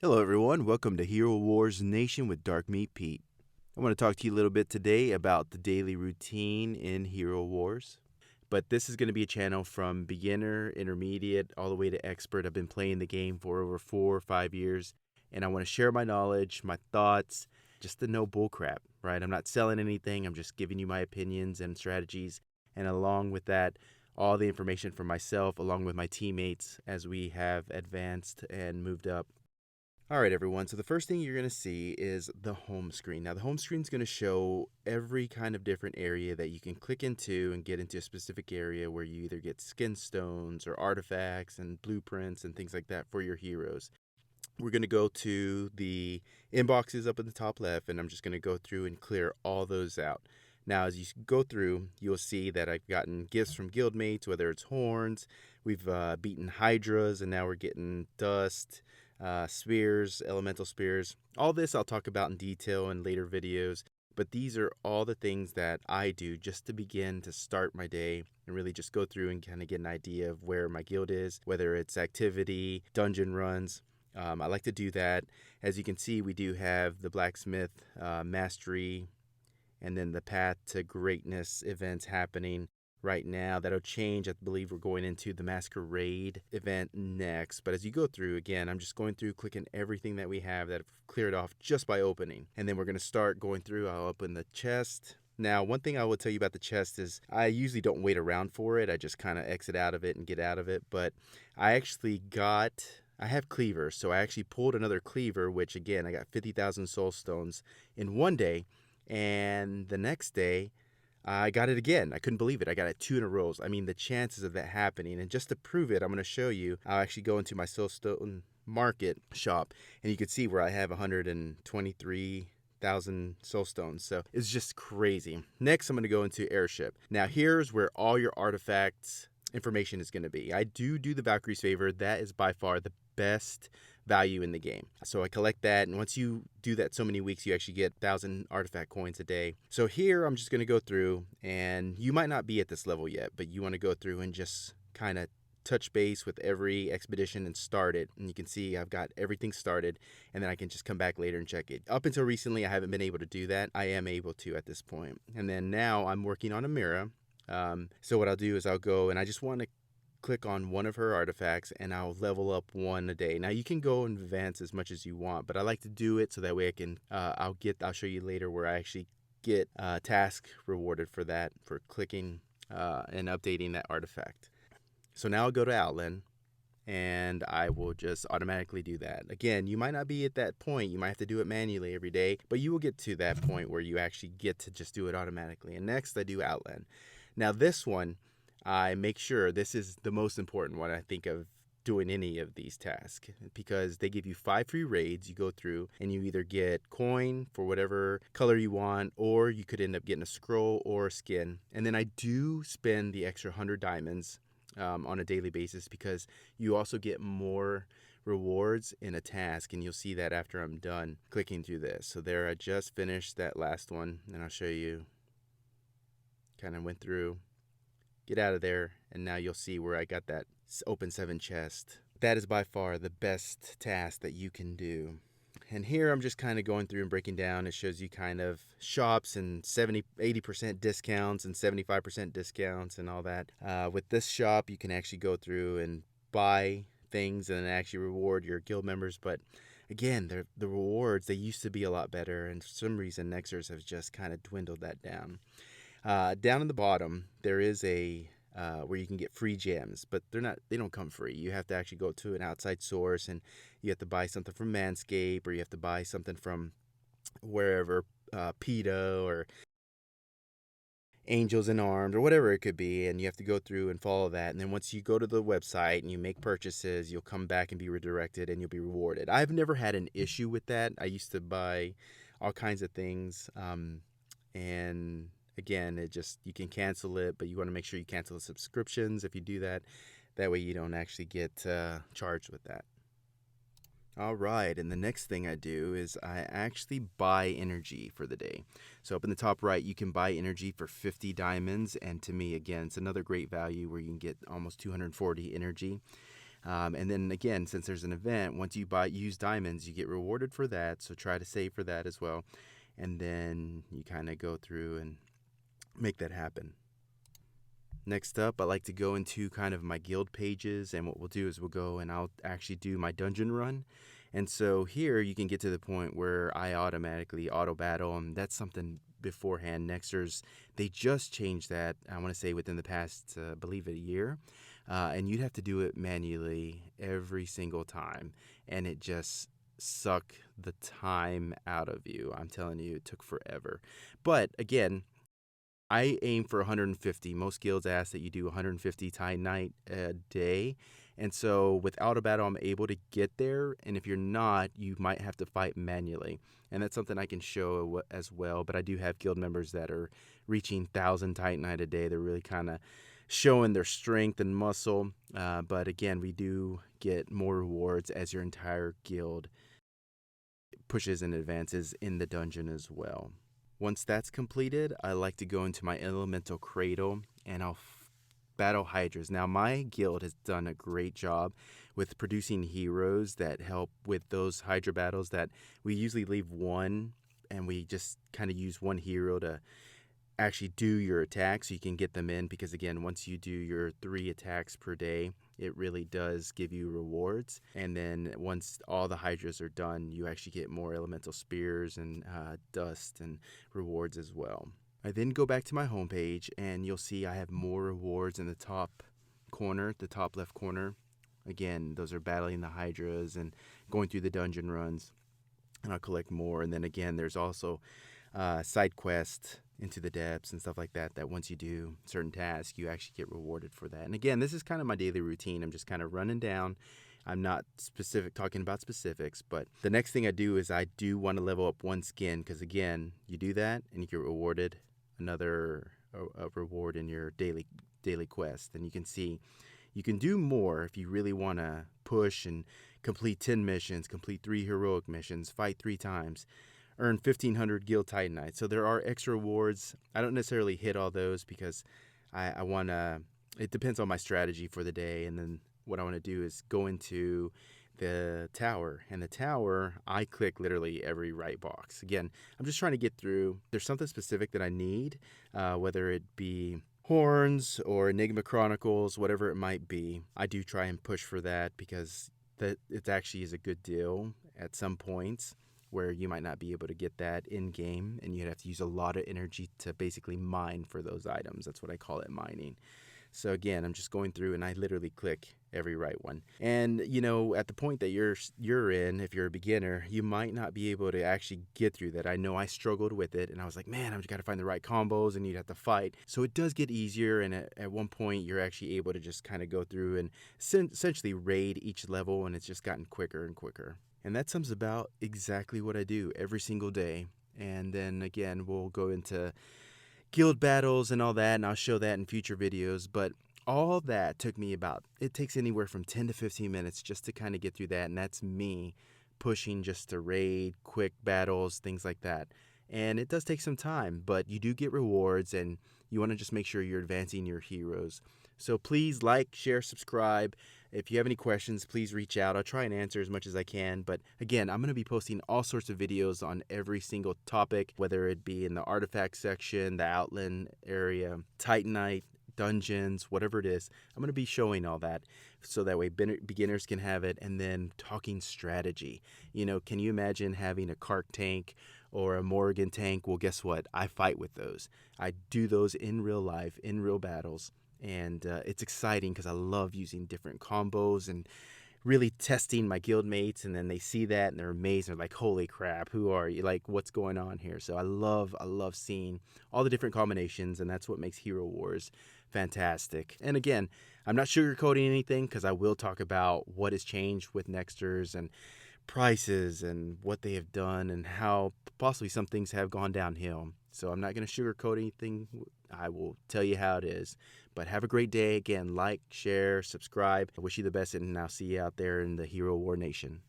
Hello, everyone. Welcome to Hero Wars Nation with Dark Meat Pete. I want to talk to you a little bit today about the daily routine in Hero Wars. But this is going to be a channel from beginner, intermediate, all the way to expert. I've been playing the game for over 4 or 5 years, and I want to share my knowledge, my thoughts, just the no bullcrap, right? I'm not selling anything. I'm just giving you my opinions and strategies, and along with that, all the information from myself, along with my teammates as we have advanced and moved up. All right, everyone. So the first thing you're going to see is the home screen. Now, the home screen is going to show every kind of different area that you can click into and get into a specific area where you either get skin stones or artifacts and blueprints and things like that for your heroes. We're going to go to the inboxes up in the top left, and I'm just going to go through and clear all those out. Now, as you go through, you'll see that I've gotten gifts from guildmates, whether it's horns, we've beaten hydras, and now we're getting dust, spears, elemental spears. All this I'll talk about in detail in later videos, but these are all the things that I do just to begin to start my day and really just go through and kind of get an idea of where my guild is, whether it's activity, dungeon runs. I like to do that. As you can see, we do have the blacksmith mastery and then the path to greatness events happening right now. That'll change. I believe we're going into the masquerade event next. But as you go through, again, I'm just going through, clicking everything that we have that I've cleared off just by opening. And then we're going to start going through. I'll open the chest. Now, one thing I will tell you about the chest is I usually don't wait around for it. I just kind of exit out of it and get out of it. But I have cleavers, so I actually pulled another cleaver, which again, I got 50,000 soul stones in one day. And the next day, I got it again. I couldn't believe it. I got it 2 in a row. I mean, the chances of that happening. And just to prove it, I'm going to show you. I'll actually go into my soulstone market shop, and you can see where I have 123,000 soul stones. So it's just crazy. Next, I'm going to go into airship. Now, here's where all your artifacts information is going to be. I do the Valkyrie's favor. That is by far the best value in the game. So I collect that, and once you do that so many weeks, you actually get 1,000 artifact coins a day. So here I'm just going to go through, and you might not be at this level yet, but you want to go through and just kind of touch base with every expedition and start it. And you can see I've got everything started, and then I can just come back later and check it. Up until recently, I haven't been able to do that. I am able to at this point. And then now I'm working on Amira. So what I'll do is I'll go, and I just want to click on one of her artifacts, and I'll level up one a day. Now you can go and advance as much as you want, but I like to do it so that way I can I'll show you later where I actually get task rewarded for that, for clicking and updating that artifact. So now I'll go to Outland, and I will just automatically do that. Again, you might not be at that point. You might have to do it manually every day, but you will get to that point where you actually get to just do it automatically. And next I do Outland. Now this one, I make sure this is the most important one I think of doing any of these tasks, because they give you 5 free raids. You go through and you either get coin for whatever color you want, or you could end up getting a scroll or a skin. And then I do spend the extra 100 diamonds on a daily basis, because you also get more rewards in a task, and you'll see that after I'm done clicking through this. So there, I just finished that last one, and I'll show you. Kind of went through, get out of there, and now you'll see where I got that open 7 chest. That is by far the best task that you can do. And here I'm just kind of going through and breaking down. It shows you kind of shops and 80% discounts and 75% discounts and all that. With this shop, you can actually go through and buy things and actually reward your guild members. But again, the rewards, they used to be a lot better, and for some reason Nexers have just kind of dwindled that down. Down in the bottom, there is a where you can get free gems, but they don't come free. You have to actually go to an outside source, and you have to buy something from Manscaped, or you have to buy something from wherever, PETA or Angels in Arms or whatever it could be, and you have to go through and follow that. And then once you go to the website and you make purchases, you'll come back and be redirected, and you'll be rewarded. I've never had an issue with that. I used to buy all kinds of things, and again, you can cancel it, but you want to make sure you cancel the subscriptions if you do that. That way you don't actually get charged with that. All right, and the next thing I do is I actually buy energy for the day. So up in the top right, you can buy energy for 50 diamonds, and to me, again, it's another great value where you can get almost 240 energy. And then again, since there's an event, once you use diamonds, you get rewarded for that. So try to save for that as well. And then you kind of go through and make that happen. Next up, I like to go into kind of my guild pages, and what we'll do is we'll go and I'll actually do my dungeon run. And so here you can get to the point where I automatically auto battle, and that's something beforehand. Nexters, they just changed that, I want to say within the past, I believe, a year. And you'd have to do it manually every single time, and it just suck the time out of you. I'm telling you, it took forever. But again, I aim for 150. Most guilds ask that you do 150 Titanite a day. And so with auto battle, I'm able to get there. And if you're not, you might have to fight manually. And that's something I can show as well. But I do have guild members that are reaching 1,000 Titanite a day. They're really kind of showing their strength and muscle. But again, we do get more rewards as your entire guild pushes and advances in the dungeon as well. Once that's completed, I like to go into my elemental cradle and I'll battle hydras. Now, my guild has done a great job with producing heroes that help with those hydra battles that we usually leave one, and we just kind of use one hero to actually do your attacks so you can get them in, because again, once you do your 3 attacks per day, it really does give you rewards. And then once all the hydras are done, you actually get more elemental spears and dust and rewards as well. I then go back to my homepage and you'll see I have more rewards in the top corner, the top left corner. Again, those are battling the hydras and going through the dungeon runs, and I'll collect more. And then again, there's also side quests into the depths and stuff like that, that once you do certain tasks, you actually get rewarded for that. And again, this is kind of my daily routine. I'm just kind of running down. I'm not talking about specifics, but the next thing I do is I do want to level up one skin, because again, you do that and you get rewarded another reward in your daily quest. And you can see you can do more if you really want to push and complete 10 missions, complete 3 heroic missions, fight 3 times, earn 1,500 guild Titanite. So there are extra rewards. I don't necessarily hit all those because I want to, it depends on my strategy for the day. And then what I want to do is go into the tower. And the tower, I click literally every right box. Again, I'm just trying to get through. There's something specific that I need, whether it be horns or Enigma Chronicles, whatever it might be. I do try and push for that because that it actually is a good deal at some points, where you might not be able to get that in game, and you'd have to use a lot of energy to basically mine for those items. That's what I call it, mining. So again, I'm just going through and I literally click every right one. And you know, at the point that you're in, if you're a beginner, you might not be able to actually get through that. I know I struggled with it, and I was like, man, I've got to find the right combos, and you'd have to fight. So it does get easier, and at one point you're actually able to just kind of go through and essentially raid each level, and it's just gotten quicker and quicker. And that sums about exactly what I do every single day. And then again, we'll go into guild battles and all that, and I'll show that in future videos. But all that took me it takes anywhere from 10 to 15 minutes just to kind of get through that. And that's me pushing just to raid, quick battles, things like that. And it does take some time, but you do get rewards, and you want to just make sure you're advancing your heroes. So please like, share, subscribe. If you have any questions, please reach out. I'll try and answer as much as I can. But again, I'm going to be posting all sorts of videos on every single topic, whether it be in the artifact section, the Outland area, Titanite, dungeons, whatever it is. I'm going to be showing all that so that way beginners can have it. And then talking strategy. You know, can you imagine having a Kark tank or a Morrigan tank? Well, guess what? I fight with those. I do those in real life, in real battles. And it's exciting because I love using different combos and really testing my guild mates. And then they see that and they're amazed. They're like, holy crap, who are you? Like, what's going on here? So I love seeing all the different combinations, and that's what makes Hero Wars fantastic. And again, I'm not sugarcoating anything, because I will talk about what has changed with Nexters and prices and what they have done and how possibly some things have gone downhill. So I'm not going to sugarcoat anything. I will tell you how it is. But have a great day. Again, like, share, subscribe. I wish you the best, and I'll see you out there in the Hero War Nation.